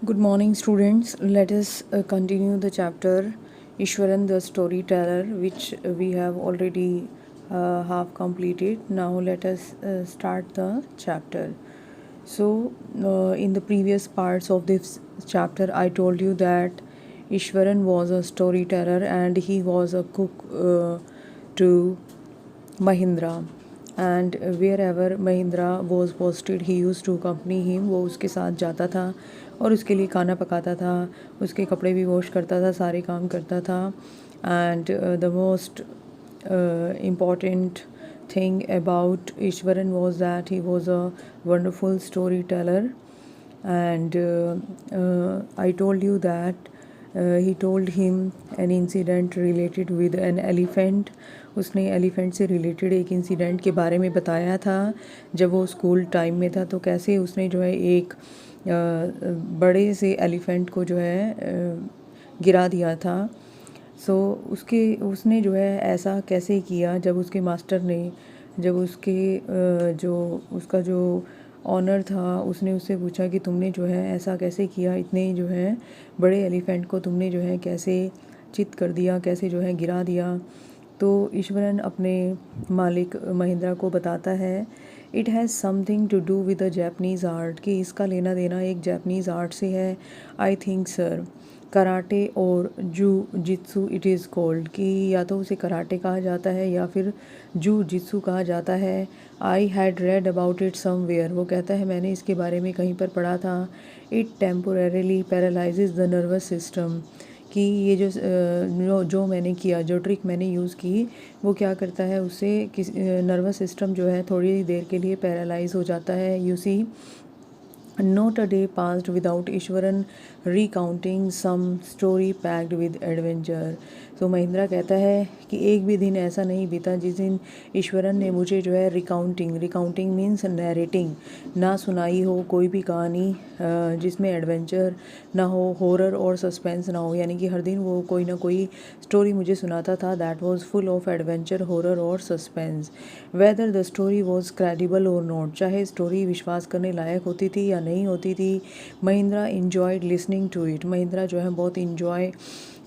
Good morning, students. Let us continue the chapter Ishwaran the Storyteller, which we have already half completed. Now, let us start the chapter. So, in the previous parts of this chapter, I told you that Ishwaran was a storyteller and he was a cook to Mahindra. And wherever Mahindra was posted he used to company him, वो उसके साथ जाता था और उसके लिए खाना पकाता था, उसके कपड़े भी वॉश करता था, सारे काम करता था. And the most important thing about Ishwaran was that he was a wonderful storyteller. And I told you that he told him an incident related with an elephant. उसने एलिफेंट से रिलेटेड एक incident के बारे में बताया था जब वो स्कूल टाइम में था. तो कैसे उसने जो है एक बड़े से एलिफेंट को जो है गिरा दिया था. उसने जो है ऐसा कैसे किया जब उसके मास्टर ने, जब उसका जो ऑनर था उसने उससे पूछा कि तुमने जो है ऐसा कैसे किया, इतने जो है बड़े एलिफेंट को तुमने जो है कैसे चित कर दिया, कैसे जो है गिरा दिया. तो ईश्वरन अपने मालिक महिंद्रा को बताता है it has something to do with the Japanese art, कि इसका लेना देना एक जैपनीज़ आर्ट से है. आई थिंक सर कराटे और जू जित्सु इट इज़ कॉल्ड, कि या तो उसे कराटे कहा जाता है या फिर जू जित्सु कहा जाता है. I had read about it somewhere, वो कहता है मैंने इसके बारे में कहीं पर पढ़ा था. It temporarily paralyses the nervous system, कि ये जो मैंने किया, जो ट्रिक मैंने यूज़ की, वो क्या करता है, उससे नर्वस सिस्टम जो है थोड़ी देर के लिए पैरालाइज हो जाता है. You see Not a day passed without Eswaran recounting some story packed with adventure. तो महिंद्रा कहता है कि एक भी दिन ऐसा नहीं बीता जिस दिन ईश्वरन ने मुझे जो है रिकाउंटिंग मीन्स नैरेटिंग, ना सुनाई हो कोई भी कहानी जिसमें एडवेंचर ना हो, हॉरर और सस्पेंस ना हो. यानी कि हर दिन वो कोई ना कोई स्टोरी मुझे सुनाता था that was full of adventure, horror और suspense. Whether the story was credible और नॉट, चाहे स्टोरी विश्वास करने लायक होती थी या नहीं होती थी. Mahindra enjoyed listening to it, Mahindra जो है बहुत इन्जॉय,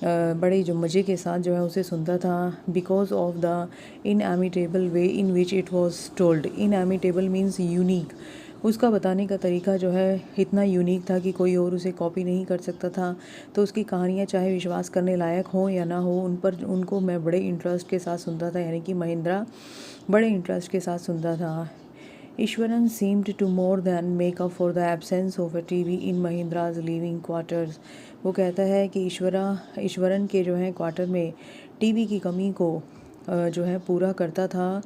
बड़े जो मज़े के साथ जो है उसे सुनता था. Because of the inimitable way in which it was told. Inimitable means unique, उसका बताने का तरीका जो है इतना यूनिक था कि कोई और उसे कॉपी नहीं कर सकता था. तो उसकी कहानियाँ चाहे विश्वास करने लायक हों या ना हो, उनको मैं बड़े इंटरेस्ट के साथ सुनता था. यानी कि महिंद्रा बड़े इंटरेस्ट के साथ सुनता था. Eswaran seemed to more than make up for the absence of a TV in Mahindra's living quarters. वो कहता है कि ईश्वरन के जो है क्वार्टर में टीवी की कमी को जो है पूरा करता था.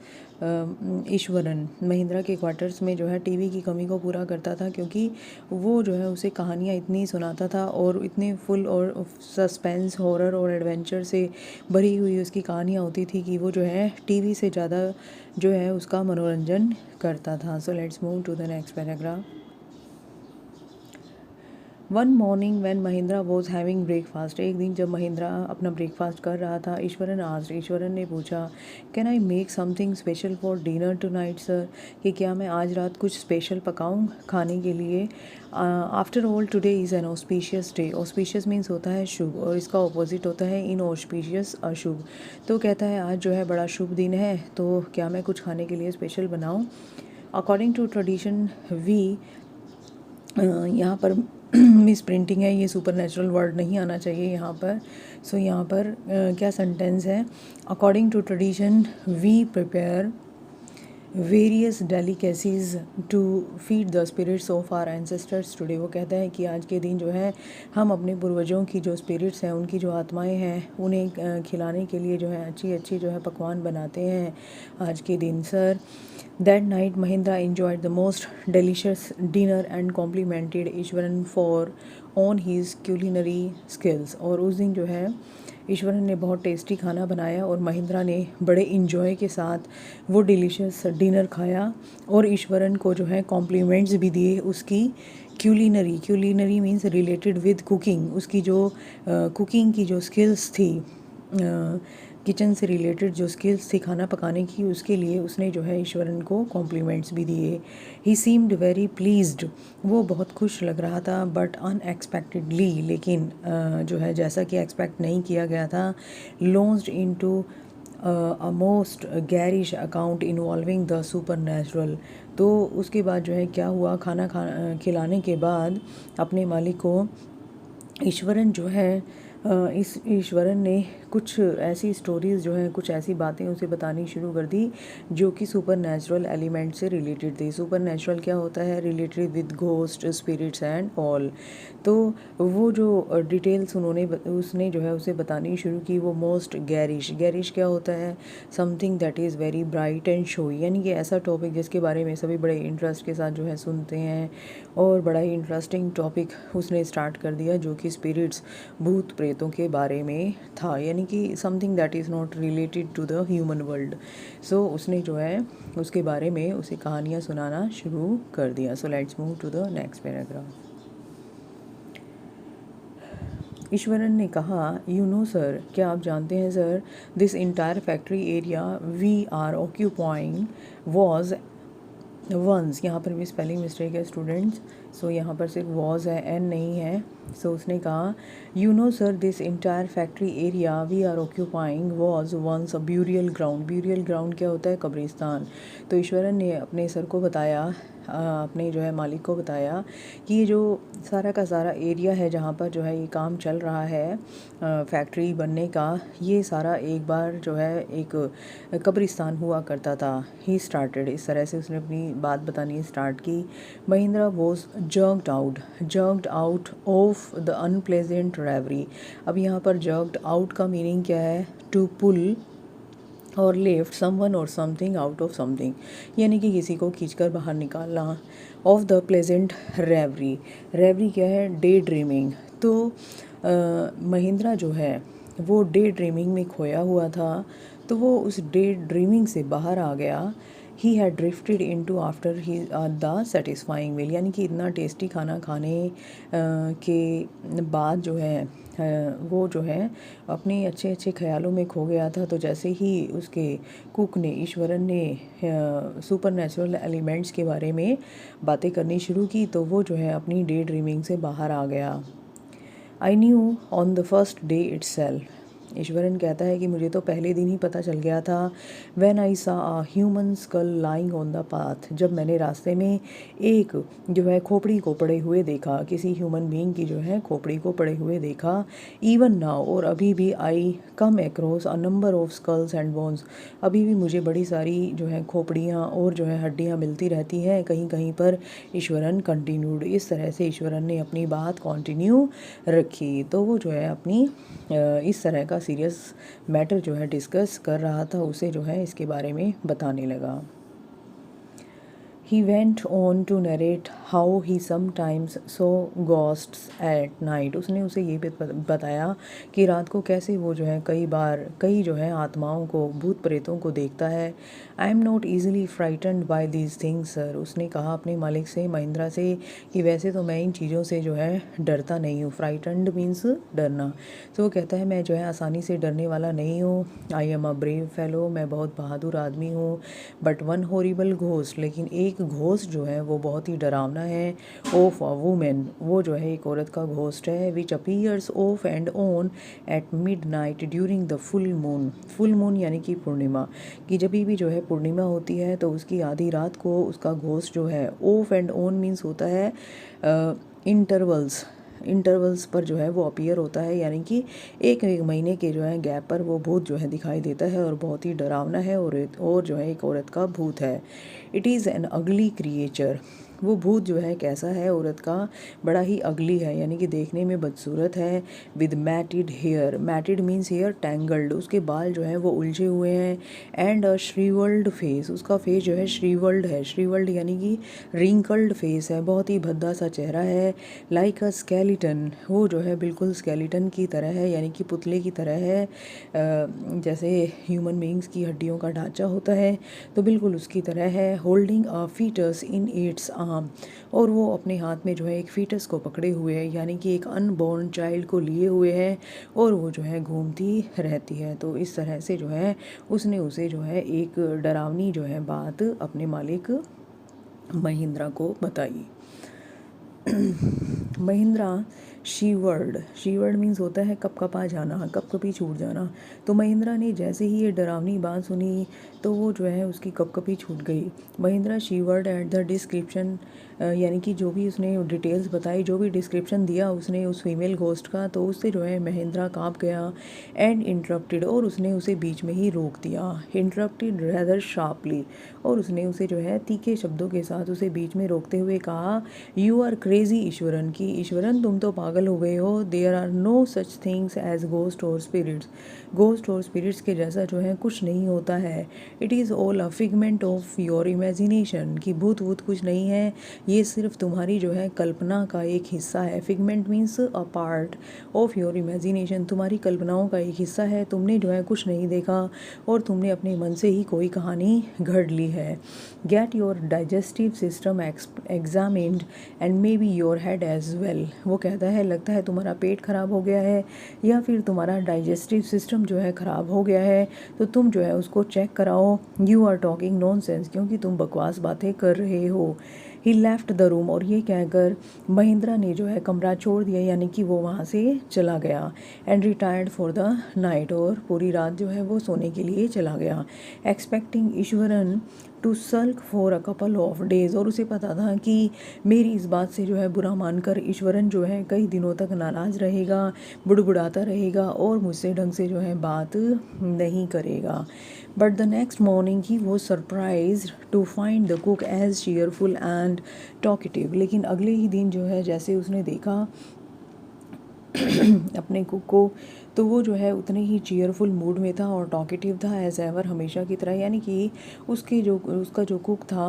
ईश्वरन महिंद्रा के क्वार्टर्स में जो है टीवी की कमी को पूरा करता था, क्योंकि वो जो है उसे कहानियाँ इतनी सुनाता था और इतनी फुल और सस्पेंस, हॉरर और एडवेंचर से भरी हुई उसकी कहानियाँ होती थी कि वो जो है टीवी से ज़्यादा जो है उसका मनोरंजन करता था. So let's move to the next paragraph. One morning when Mahindra was having breakfast, एक दिन जब महिंद्रा अपना ब्रेकफास्ट कर रहा था, ईश्वरन ने पूछा can I make something special for dinner tonight sir, कि क्या मैं आज रात कुछ स्पेशल पकाऊं खाने के लिए. After all today is an auspicious day, auspicious means होता है शुभ और इसका ऑपोजिट होता है इनऑस्पिशियस, अशुभ. तो कहता है आज जो है बड़ा शुभ दिन है, तो क्या मैं कुछ खाने के लिए स्पेशल बनाऊँ. अकॉर्डिंग टू ट्रेडिशन वी, यहाँ पर मिस प्रिंटिंग है, ये सुपर नेचुरल वर्ड नहीं आना चाहिए यहाँ पर. सो यहाँ पर क्या सेंटेंस है, according to tradition we prepare various delicacies to feed the spirits of our ancestors today. वो कहता है कि आज के दिन जो है हम अपने पूर्वजों की जो स्पिरिट्स हैं, उनकी जो आत्माएं हैं, उन्हें खिलाने के लिए जो है अच्छी जो है पकवान बनाते हैं आज के दिन sir. That night Mahindra enjoyed the most delicious dinner and complimented Eswaran for on his culinary skills. और उस दिन जो है ईश्वरन ने बहुत टेस्टी खाना बनाया और महिंद्रा ने बड़े इंजॉय के साथ वो डिलीशियस डिनर खाया और ईश्वरन को जो है कॉम्प्लीमेंट्स भी दिए उसकी culinary means related with cooking, उसकी जो कुकिंग की जो स्किल्स थी, किचन से रिलेटेड जो स्किल्स थी खाना पकाने की, उसके लिए उसने जो है ईश्वरन को कॉम्प्लीमेंट्स भी दिए। ही सीम्ड वेरी प्लीज्ड, वो बहुत खुश लग रहा था, बट अनएक्सपेक्टेडली, लेकिन जो है जैसा कि एक्सपेक्ट नहीं किया गया था, launched into a most garish account involving the super natural. तो उसके बाद जो है क्या हुआ, खाना खिलाने के बाद अपने मालिक को ईश्वरन जो है इस ईश्वरन ने कुछ ऐसी स्टोरीज़ जो हैं, कुछ ऐसी बातें उसे बतानी शुरू कर दी जो कि सुपर नेचुरल एलिमेंट से रिलेटेड थी। सुपर नेचुरल क्या होता है, related with ghost, spirits and all. तो वो जो डिटेल्स उसने जो है उसे बतानी शुरू की, वो मोस्ट गैरिश। गैरिश क्या होता है, something that is very bright and showy, यानी कि ऐसा टॉपिक जिसके बारे में सभी बड़े इंटरेस्ट के साथ जो है सुनते हैं। और बड़ा ही इंटरेस्टिंग टॉपिक उसने स्टार्ट कर दिया जो कि स्पिरिट्स, भूत प्रेतों के बारे में था, यानी कि something that is not related to the human world. So उसने जो है उसके बारे में उसे कहानियाँ सुनाना शुरू कर दिया। So let's move to the next paragraph. Eswaran ने कहा, यू नो सर, क्या आप जानते हैं sir, this entire factory area we are occupying was once, यहाँ पर भी स्पेलिंग मिस्टेक है स्टूडेंट्स। सो यहाँ पर सिर्फ वॉज है, एन नहीं है। सो उसने कहा, you know sir, this entire factory area we are occupying was once a burial ground. Burial ground क्या होता है, कब्रिस्तान। तो ईश्वरन ने अपने सर को बताया, अपने जो है मालिक को बताया कि ये जो सारा का सारा एरिया है जहाँ पर जो है ये काम चल रहा है फैक्ट्री बनने का, ये सारा एक बार जो है एक कब्रिस्तान हुआ करता था। ही स्टार्टेड, इस तरह से उसने अपनी बात बतानी स्टार्ट की। Mahindra was jerked out of the unpleasant reverie. अब यहाँ पर जर्ग्ड आउट का मीनिंग क्या है, टू पुल और लिफ्ट समवन और समथिंग आउट ऑफ समथिंग, यानी कि किसी को खींचकर बाहर निकालना। ऑफ द प्लेजेंट रेवरी, रेवरी क्या है, डे ड्रीमिंग। तो महिंद्रा जो है वो डे ड्रीमिंग में खोया हुआ था, तो वो उस डे ड्रीमिंग से बाहर आ गया। He had drifted into after he the satisfying meal, यानी कि इतना टेस्टी खाना खाने के बाद जो है वो जो है अपने अच्छे अच्छे ख्यालों में खो गया था। तो जैसे ही उसके कुक ने, ईश्वरन ने सुपर नेचुरल एलिमेंट्स के बारे में बातें करनी शुरू की, तो वो जो है अपनी डे ड्रीमिंग से बाहर आ गया। I knew on the first day itself, Eswaran कहता है कि मुझे तो पहले दिन ही पता चल गया था। व्हेन आई सा a human school lying on the path, जब मैंने रास्ते में एक जो है खोपड़ी को पड़े हुए देखा, किसी ह्यूमन बीइंग की जो है खोपड़ी को पड़े हुए देखा। इवन नाउ, और अभी भी, I come across a number of skulls and bones, अभी भी मुझे बड़ी सारी जो है खोपड़ियाँ और जो है हड्डियाँ मिलती रहती हैं कहीं कहीं पर। ईश्वरन कंटिन्यूड, इस तरह से ईश्वरन ने अपनी बात कंटिन्यू रखी। तो वो जो है अपनी इस तरह का सीरियस मैटर जो है डिस्कस कर रहा था, उसे जो है इसके बारे में बताने लगा। He went on to narrate how he sometimes saw ghosts at night. उसने उसे ये भी बताया कि रात को कैसे वो जो है कई जो है आत्माओं को, भूत प्रेतों को देखता है। I am not easily frightened by these things sir, उसने कहा अपने मालिक से, महिंद्रा से, कि वैसे तो मैं इन चीज़ों से जो है डरता नहीं हूँ। फ्राइटनड मीन्स डरना। तो वो कहता है मैं जो है आसानी से डरने वाला नहीं हूँ। I am a brave fellow, मैं बहुत बहादुर आदमी हूँ। बट वन हॉरिबल घोस्ट, लेकिन एक घोस्ट जो है वो बहुत ही डरावना है। ऑफ अ वुमेन, वो जो है एक औरत का घोस्ट है। Which appears off and on at midnight during the full moon. Full moon यानी कि पूर्णिमा, कि जब भी जो है पूर्णिमा होती है तो उसकी आधी रात को उसका घोस्ट जो है, ऑफ एंड ऑन मीन्स होता है इंटरवल्स पर जो है वो अपीयर होता है, यानी कि एक एक महीने के जो है गैप पर वो भूत जो है दिखाई देता है और बहुत ही डरावना है, और जो है एक औरत का भूत है। इट इज़ एन अगली क्रिएचर, वो भूत जो है कैसा है औरत का, बड़ा ही अगली है, यानी कि देखने में बदसूरत है। With matted hair, matted means hair tangled, उसके बाल जो है वो उलझे हुए हैं। एंड अ श्रीवल्ड फेस, उसका फेस जो है श्रीवल्ड है। श्रीवल्ड यानी कि रिंकल्ड फेस है, बहुत ही भद्दा सा चेहरा है। लाइक अ स्केलेटन, वो जो है बिल्कुल स्केलेटन की तरह है, यानी कि पुतले की तरह है। जैसे ह्यूमन बींग्स की हड्डियों का ढांचा होता है, तो बिल्कुल उसकी तरह है। Holding a foetus in its वहाँ, और वो अपने हाथ में जो है एक फीटस को पकड़े हुए है, यानी कि एक अनबॉर्न चाइल्ड को लिए हुए है, और वो जो है घूमती रहती है। तो इस तरह से जो है उसने उसे जो है एक डरावनी जो है बात अपने मालिक महिंद्रा को बताई। महिंद्रा शीवर्ड, शीवर्ड मीन्स होता है कपकपा जाना, कपकपी छूट जाना। तो महिंद्रा ने जैसे ही ये डरावनी बात सुनी तो वो जो है उसकी कपकपी छूट गई। महिंद्रा शीवर्ड एट द डिस्क्रिप्शन, यानी कि जो भी उसने डिटेल्स बताई, जो भी डिस्क्रिप्शन दिया उसने उस फीमेल घोस्ट का, तो उससे जो है महिंद्रा काँप गया। एंड इंटरप्टेड, और उसने उसे बीच में ही रोक दिया। इंटरप्टेड रैदर शार्पली, और उसने उसे जो है तीखे शब्दों के साथ उसे बीच में रोकते हुए कहा, यू आर क्रेजी ईश्वरन, की ईश्वरन तुम तो पागल हो गए हो। There are no such things as ghost और स्पिरिट्स, घोस्ट और स्पिरिट्स के जैसा जो है कुछ नहीं होता है। It is all a figment of your imagination, कि भूत वूत कुछ नहीं है, ये सिर्फ तुम्हारी जो है कल्पना का एक हिस्सा है। Figment means a part of your imagination, तुम्हारी कल्पनाओं का एक हिस्सा है, तुमने जो है कुछ नहीं देखा और तुमने अपने मन से ही कोई कहानी घड़ ली है। Get your digestive system examined and maybe your head as well, वो कहता है लगता है तुम्हारा पेट खराब हो गया है या फिर तुम्हारा डाइजेस्टिव सिस्टम जो है ख़राब हो गया है, तो तुम जो है उसको चेक कराओ। यू आर टॉकिंग नॉनसेंस, क्योंकि तुम बकवास बातें कर रहे हो। ही लेफ्ट द रूम, और ये कहकर महिंद्रा ने जो है कमरा छोड़ दिया, यानी कि वो वहाँ से चला गया। And retired for the night, और पूरी रात जो है वो सोने के लिए चला गया। Expecting Iswaran to sulk for a couple of days, और उसे पता था कि मेरी इस बात से जो है बुरा मानकर ईश्वरन जो है कई दिनों तक नाराज़ रहेगा, बुड़बुड़ाता रहेगा और मुझसे ढंग से जो है बात नहीं करेगा। But the next morning he was surprise to find the cook as cheerful and talkative, लेकिन अगले ही दिन जो है जैसे उसने देखा अपने कुक को, तो वो जो है उतने ही चीयरफुल मूड में था और टॉकेटिव था एज एवर, हमेशा की तरह। यानी कि उसका जो कुक था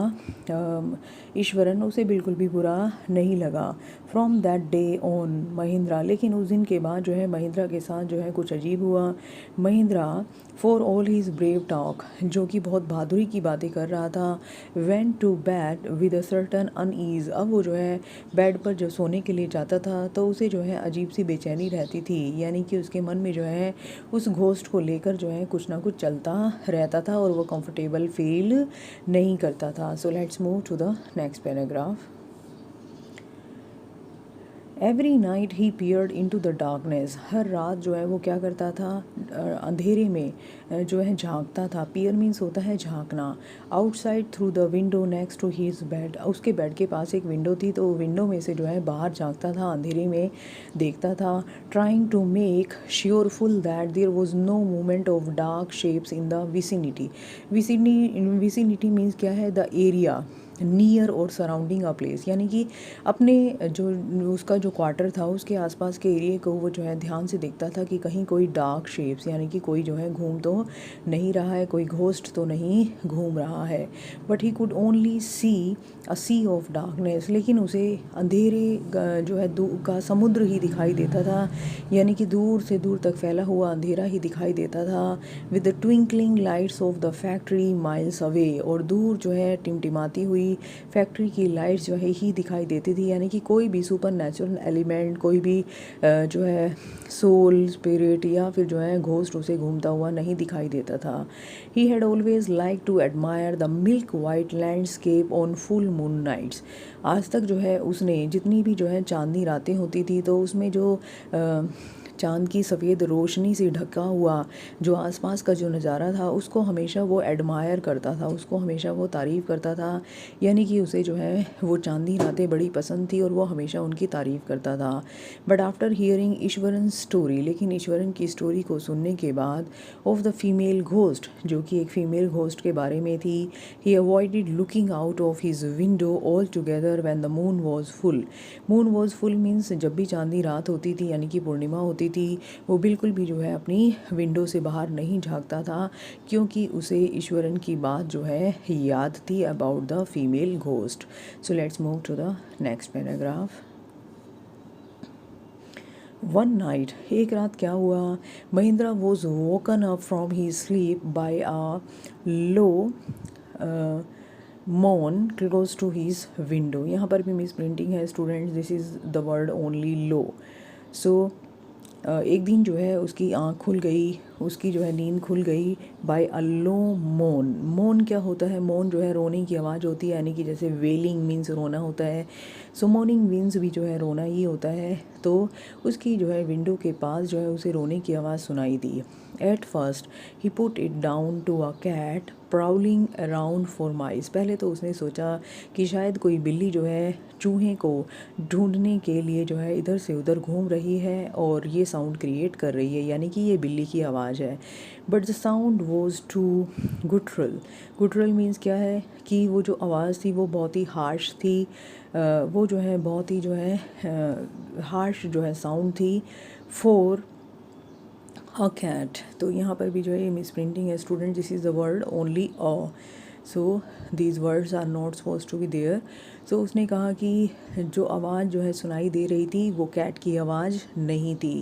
ईश्वरन, उसे बिल्कुल भी बुरा नहीं लगा। From that day on Mahindra, लेकिन उस दिन के बाद जो है महिंद्रा के साथ जो है कुछ अजीब हुआ। Mahindra for all his brave talk, जो कि बहुत बहादुरी की बातें कर रहा था, went to bed with a certain unease, अब वो जो है बेड पर जब सोने के लिए जाता था तो उसे जो है अजीब सी बेचैनी रहती थी, यानी कि उसके मन में जो है उस घोस्ट को लेकर जो है कुछ ना कुछ चलता रहता था और वो कंफर्टेबल फील नहीं करता था। So let's move to the next paragraph. Every night he peered into the darkness, हर रात जो है वो क्या करता था, अंधेरे में जो है झांकता था। पियर मीन्स होता है झांकना। Outside through the window next to his bed, उसके बेड के पास एक विंडो थी, तो विंडो में से जो है बाहर झांकता था, अंधेरे में देखता था। Trying to make sureful that there was no movement of dark shapes in the vicinity. Vicinity means क्या है, द एरिया नियर और सराउंडिंग अ प्लेस, यानी कि अपने जो उसका जो क्वार्टर था उसके आसपास के एरिए को वो जो है ध्यान से देखता था कि कहीं कोई डार्क शेप्स, यानी कि कोई जो है घूम तो नहीं रहा है, कोई घोस्ट तो नहीं घूम रहा है। But he could only see a sea of darkness, लेकिन उसे अंधेरे जो है का समुद्र ही दिखाई देता था, यानी कि दूर से दूर तक फैला हुआ अंधेरा ही दिखाई देता था। With the twinkling lights off the factory miles away, और दूर जो है टिमटिमाती हुई फैक्ट्री की लाइट्स जो है ही दिखाई देती थी, यानी कि कोई भी सुपर नेचुरल एलिमेंट, कोई भी जो है सोल स्पिरिट या फिर जो है घोस्ट उसे घूमता हुआ नहीं दिखाई देता था। He had always like to admire the milk white landscape on full moon nights, आज तक जो है उसने जितनी भी जो है चांदनी रातें होती थी तो उसमें जो चांद की सफ़ेद रोशनी से ढका हुआ जो आसपास का जो नज़ारा था उसको हमेशा वो एडमायर करता था, उसको हमेशा वो तारीफ़ करता था, यानी कि उसे जो है वो चांदनी रातें बड़ी पसंद थी और वो हमेशा उनकी तारीफ़ करता था। But after hearing Eswaran story, लेकिन ईश्वरन की स्टोरी को सुनने के बाद, ऑफ द फीमेल घोस्ट, जो कि एक फ़ीमेल घोस्ट के बारे में थी, he avoided looking out of his window altogether when the moon was full. Moon was full means जब भी चांदनी रात होती थी, यानी कि पूर्णिमा होती थी, वो बिल्कुल भी जो है अपनी विंडो से बाहर नहीं झांकता था, क्योंकि उसे ईश्वरन की बात जो है याद थी about the female ghost. So let's move to the next paragraph. One night, एक रात क्या हुआ, Mahindra was woken up from he sleep by a low moan close to his window. यहाँ पर भी मिस प्रिंटिंग है students, this is the word only low. So एक दिन जो है उसकी आँख खुल गई, उसकी जो है नींद खुल गई बाय अ लो मोन। मोन क्या होता है? मोन जो है रोने की आवाज़ होती है, यानी कि जैसे वेलिंग मीन्स रोना होता है, सो मोर्निंग मीन्स भी जो है रोना ही होता है। तो उसकी जो है विंडो के पास जो है उसे रोने की आवाज़ सुनाई दी। At first he put it down to a cat prowling around for mice. पहले तो उसने सोचा कि शायद कोई बिल्ली जो है चूहे को ढूंढने के लिए जो है इधर से उधर घूम रही है और ये साउंड क्रिएट कर रही है, यानी कि ये बिल्ली की आवाज़ है। But the sound was too guttural. Guttural means क्या है कि वो जो आवाज़ थी वो बहुत ही हार्श थी, वो जो है बहुत ही जो है हार्श जो है साउंड थी फॉर अ कैट। तो यहाँ पर भी जो है मिस प्रिंटिंग है student, this is the word only a, so these words are not suppose to be there. So उसने कहा कि जो आवाज़ जो है सुनाई दे रही थी वो कैट की आवाज़ नहीं थी।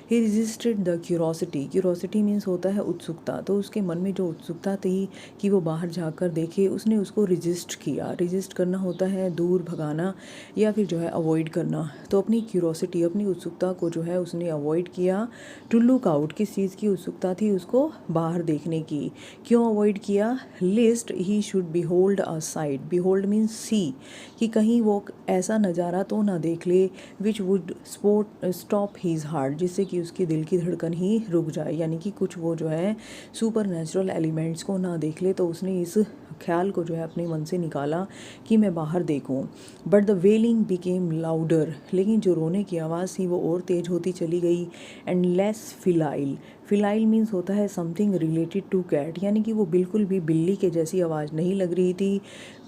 He resisted the curiosity. Curiosity means होता है उत्सुकता, तो उसके मन में जो उत्सुकता थी कि वो बाहर जाकर देखे, उसने उसको रजिस्ट किया। रजिस्ट करना होता है दूर भगाना या फिर जो है अवॉइड करना। तो अपनी क्यूरोसिटी, अपनी उत्सुकता को जो है उसने अवॉइड किया। टू लुक आउट, किस चीज़ की उत्सुकता थी? उसको बाहर देखने की। क्यों अवॉइड किया? Lest he should behold a sight. Behold means see, कि कहीं वो ऐसा नज़ारा तो ना देख ले which would stop his heart, जिससे कि उसके दिल की धड़कन ही रुक जाए, यानी कि कुछ वो जो है सुपर नेचुरल एलिमेंट्स को ना देख ले। तो उसने इस ख्याल को जो है अपने मन से निकाला कि मैं बाहर देखूं। But the wailing became louder, लेकिन जो रोने की आवाज़ थी वो और तेज़ होती चली गई। And less filial. Filial means होता है समथिंग रिलेटेड टू कैट, यानी कि वो बिल्कुल भी बिल्ली के जैसी आवाज़ नहीं लग रही थी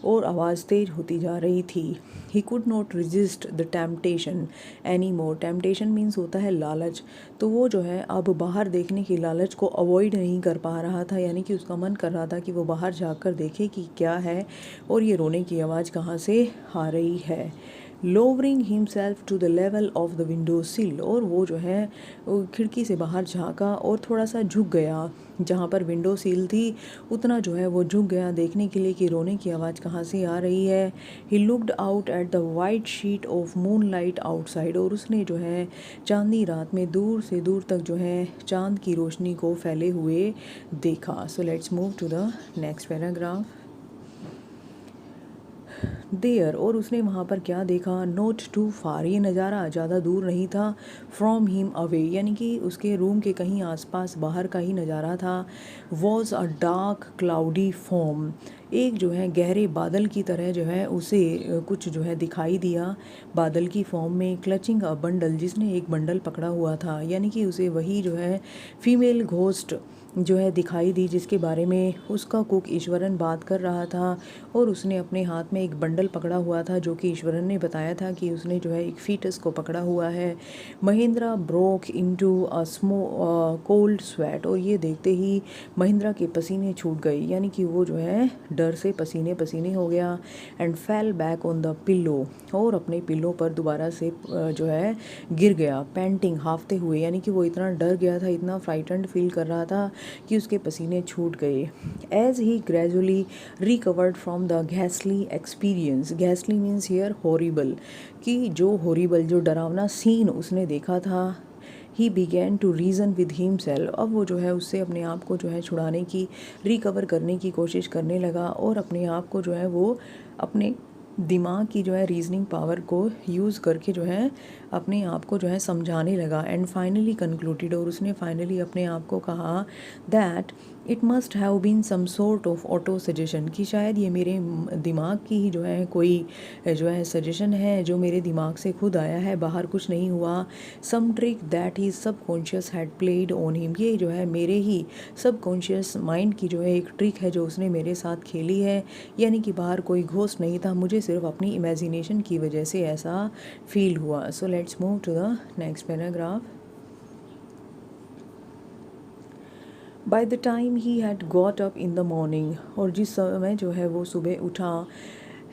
और आवाज़ तेज होती जा रही थी। He could not resist the temptation any more. Temptation means होता है लालच, तो वो जो है अब बाहर देखने की लालच को अवॉइड नहीं कर पा रहा था, यानी कि उसका मन कर रहा था कि वो बाहर जाकर देखे कि क्या है और ये रोने की आवाज़ कहाँ से आ रही है। Lowering himself to the level of the window sill, और वो जो है खिड़की से बाहर झांका और थोड़ा सा झुक गया, जहाँ पर विंडो सील थी उतना जो है वो झुक गया देखने के लिए कि रोने की आवाज़ कहाँ से आ रही है। He looked out at the white sheet of moon light outside, और उसने जो है चांदनी रात में दूर से दूर तक जो है चांद की रोशनी को फैले हुए देखा। So let's move to the next paragraph. There, और उसने वहाँ पर क्या देखा? नोट टू फार, ये नज़ारा ज़्यादा दूर नहीं था। फ्रॉम हिम अवे, यानी कि उसके रूम के कहीं आसपास बाहर का ही नज़ारा था। Was a dark cloudy form, एक जो है गहरे बादल की तरह जो है उसे कुछ जो है दिखाई दिया बादल की फॉर्म में। क्लचिंग अ बंडल, जिसने एक बंडल पकड़ा हुआ था, यानी कि उसे वही जो है फीमेल घोस्ट जो है दिखाई दी जिसके बारे में उसका कुक ईश्वरन बात कर रहा था। और उसने अपने हाथ में एक बंडल पकड़ा हुआ था जो कि ईश्वरन ने बताया था कि उसने जो है एक फीटस को पकड़ा हुआ है। Mahindra broke into a cold sweat, और ये देखते ही महिंद्रा के पसीने छूट गए, यानी कि वो जो है डर से पसीने पसीने हो गया। And fell back on the pillow, और अपने पिल्लो पर दोबारा से जो है गिर गया। पेंटिंग, हाफते हुए, यानी कि वो इतना डर गया था, इतना फ्राइटेंड फील कर रहा था कि उसके पसीने छूट गए। As he gradually recovered from the घैसली एक्सपीरियंस। घैसली मीन्स हियर हॉरिबल, कि जो हॉरिबल, जो डरावना सीन उसने देखा था। He began to reason with himself, अब वो जो है उससे अपने आप को जो है छुड़ाने की, रिकवर करने की कोशिश करने लगा और अपने आप को जो है वो अपने दिमाग की जो है रीजनिंग पावर को यूज़ करके जो है अपने आप को जो है समझाने लगा। एंड फाइनली कंक्लूडेड, और उसने फाइनली अपने आप को कहा that it must have been some sort of auto suggestion, कि शायद ये मेरे दिमाग की ही जो है कोई जो है सजेशन है जो मेरे दिमाग से खुद आया है, बाहर कुछ नहीं हुआ। Some trick that he subconscious had played on him, ये जो है मेरे ही सबकॉन्शियस माइंड की जो है एक ट्रिक है जो उसने मेरे साथ खेली है, यानी कि बाहर कोई घोस्ट नहीं था, मुझे सिर्फ अपनी इमेजिनेशन की वजह से ऐसा फील हुआ। So let's move to the next paragraph. By the time he had got up in the morning, और जिस समय जो है वो सुबह उठा,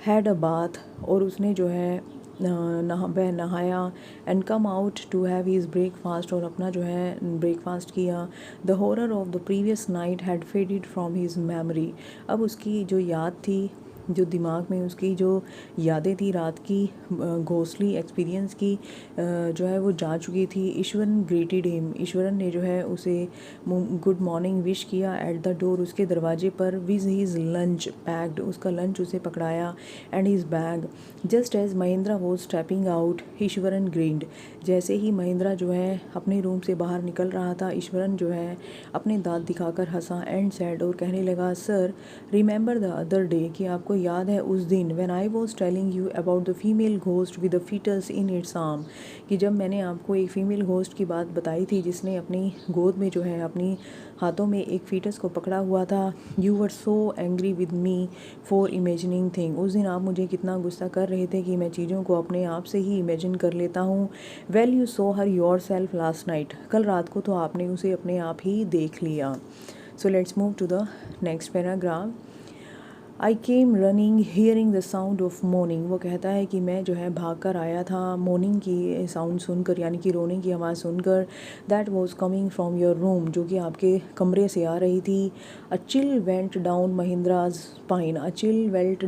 हैड अ बाथ, और उसने जो है नहाया। And come out to have his breakfast, और अपना जो है ब्रेकफास्ट किया। The horror of the previous night had faded from his memory, अब उसकी जो याद थी जो दिमाग में उसकी जो यादें थी रात की घोस्टली एक्सपीरियंस की जो है वो जा चुकी थी। ईश्वरन ग्रेटेड हिम, ईश्वरन ने जो है उसे गुड मॉर्निंग विश किया एट द डोर, उसके दरवाजे पर। विज हीज़ लंच पैक्ड, उसका लंच उसे पकड़ाया, and his bag. Just as Mahendra was stepping out, Iswaran grinned, जैसे ही महेंद्रा जो है अपने रूम से बाहर निकल रहा था, ईश्वरन जो है अपने दांत दिखाकर हंसा एंड सैड, और कहने लगा, sir remember the other day, कि आपको याद है उस दिन, when I was telling you about the female ghost with the foetus in its arm, कि जब मैंने आपको एक फ़ीमेल घोस्ट की बात बताई थी जिसने अपनी गोद में जो है अपनी हाथों में एक फीटस को पकड़ा हुआ था। You were so angry with me for imagining thing, उस दिन आप मुझे कितना गुस्सा कर रहे थे कि मैं चीज़ों को अपने आप से ही इमेजिन कर लेता हूँ। Well you so her your self last night, कल रात को तो आपने उसे अपने आप ही देख लिया। So let's move to the next paragraph. I came running hearing the sound of mourning, वो कहता है कि मैं जो है भाग कर आया था मोर्निंग की साउंड सुनकर, यानी कि रोने की आवाज़ सुनकर। That was coming from your room, जो कि आपके कमरे से आ रही थी। A chill went down Mahindra's spine, a chill went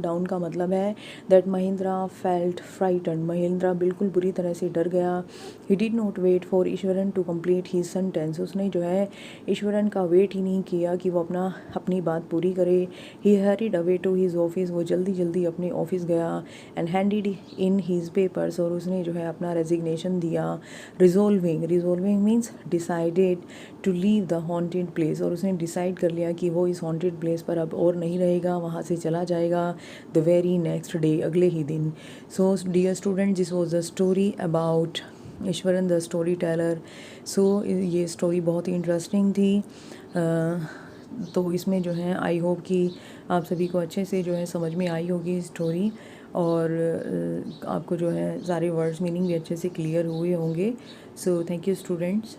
down का मतलब है that Mahindra felt frightened, Mahindra बिल्कुल बुरी तरह से डर गया। He did not wait for Iswaran to complete his sentence, उसने जो है ईश्वरन का वेट ही नहीं किया कि वो अपनी बात पूरी करे। He hurried away to his office, वो जल्दी जल्दी अपने ऑफिस गया। And handed in his papers, और उसने जो है अपना रेजिग्नेशन दिया। Resolving means decided to leave the haunted place, और उसने डिसाइड कर लिया कि वो इस हॉन्टेड प्लेस पर अब और नहीं रहेगा, वहाँ से चला जाएगा द वेरी नेक्स्ट डे, अगले ही दिन। So dear student, this was the story about Iswaran the storyteller. So ये स्टोरी बहुत ही इंटरेस्टिंग थी। तो इसमें जो है आई होप कि आप सभी को अच्छे से जो है समझ में आई होगी स्टोरी, और आपको जो है सारे वर्ड्स मीनिंग भी अच्छे से क्लियर हुए होंगे। So thank you students.